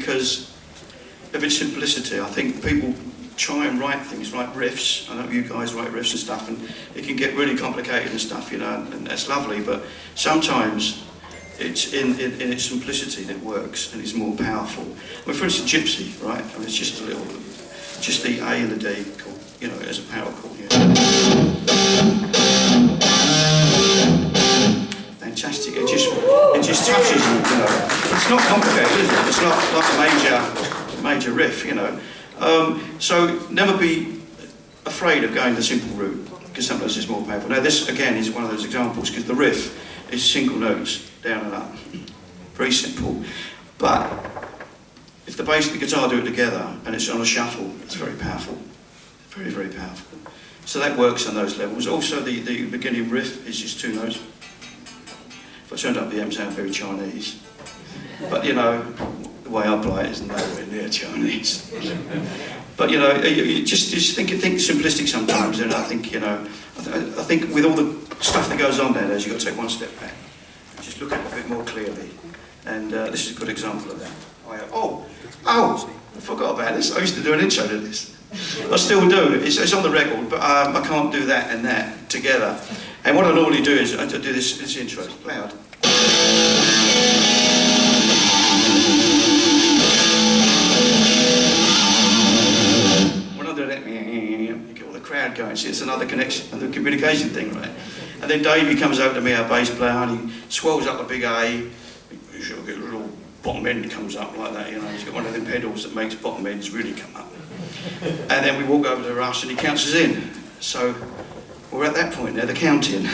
because of its simplicity. I think people try and write things, write riffs. I know you guys write riffs and stuff, and it can get really complicated and stuff, you know, and that's lovely, but sometimes it's in its simplicity that works and is more powerful. I mean, for instance, Gypsy, right? I mean, it's just the A and the D chord, you know, as a power chord. Yeah. Fantastic. It just touches you, you know. It's not complicated, is it? It's not like a major riff, you know. So never be afraid of going the simple route, because sometimes it's more powerful. Now this again is one of those examples, because the riff is single notes, down and up. Very simple. But if the bass and the guitar do it together and it's on a shuffle, it's very powerful. Very, very powerful. So that works on those levels. Also the beginning riff is just 2 notes. If I turned up the M sound very Chinese. But you know, the way I play it is nowhere near Chinese. But you know, you just think simplistic sometimes, and I think, you know, I think with all the stuff that goes on there, you've got to take one step back. Just look at it a bit more clearly. And this is a good example of that. Oh, I forgot about this. I used to do an intro to this. I still do. It's on the record, but I can't do that and that together. And what I normally do is I do this intro. It's loud. When I do that, you get all the crowd going. See, it's another connection, another communication thing, right? And then Davey comes over to me, our bass player, and he swells up a big A. You sort of get a little bottom end comes up like that, you know. He's got one of the pedals that makes bottom ends really come up. And then we walk over to Russ and he counts us in. So we're at that point now, the counting.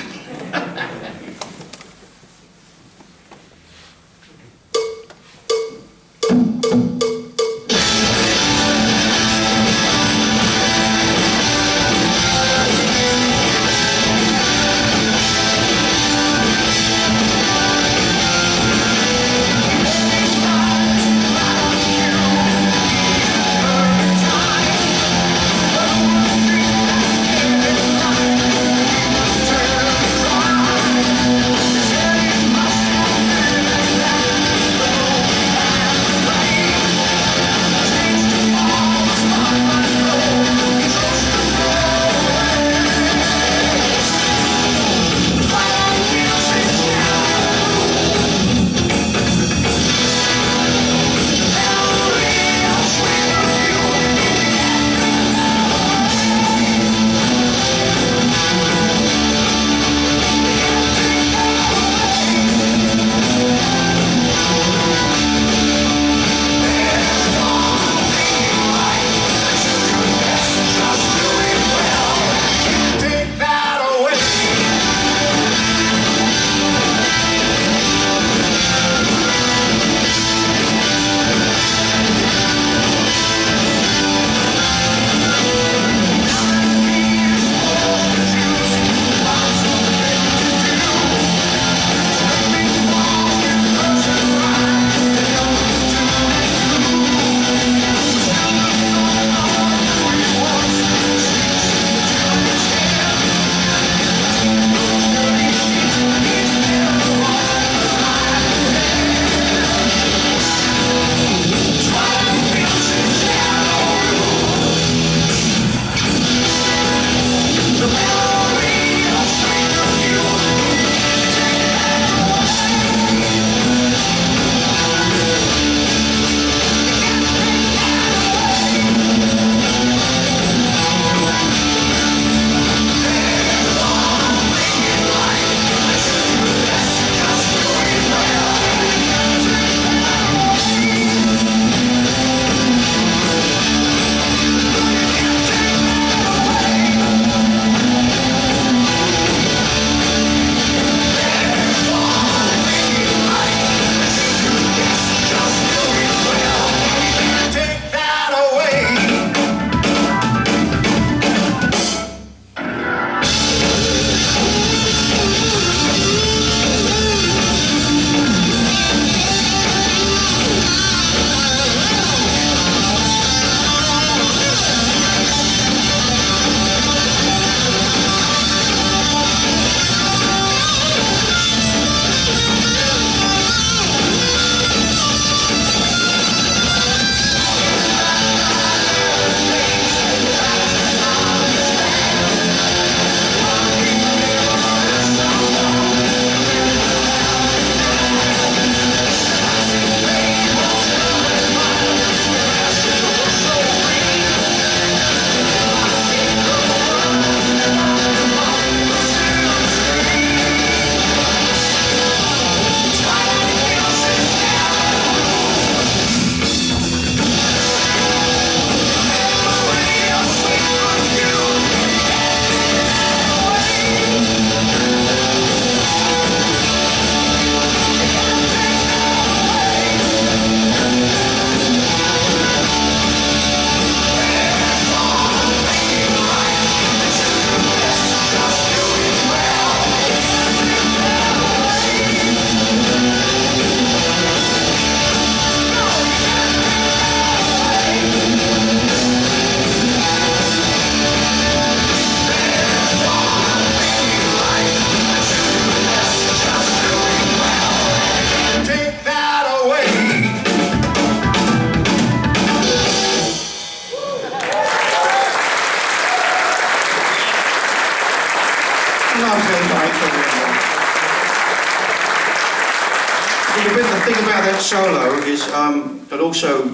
is, and also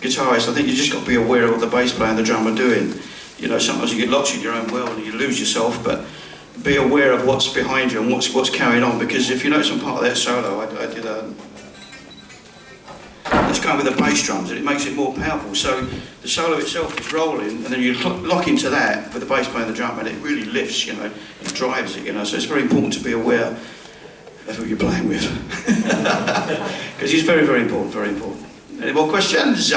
guitarists, I think you just got to be aware of what the bass player and the drummer are doing. You know, sometimes you get lost in your own world and you lose yourself, but be aware of what's behind you and what's carrying on, because if you notice on part of that solo, I did a... Let's go with the bass drums, and it makes it more powerful. So the solo itself is rolling, and then you lock into that with the bass player and the drum, and it really lifts, you know, and drives it, you know. So it's very important to be aware of who you're playing with. Because it's very, very important, very important. Any more questions?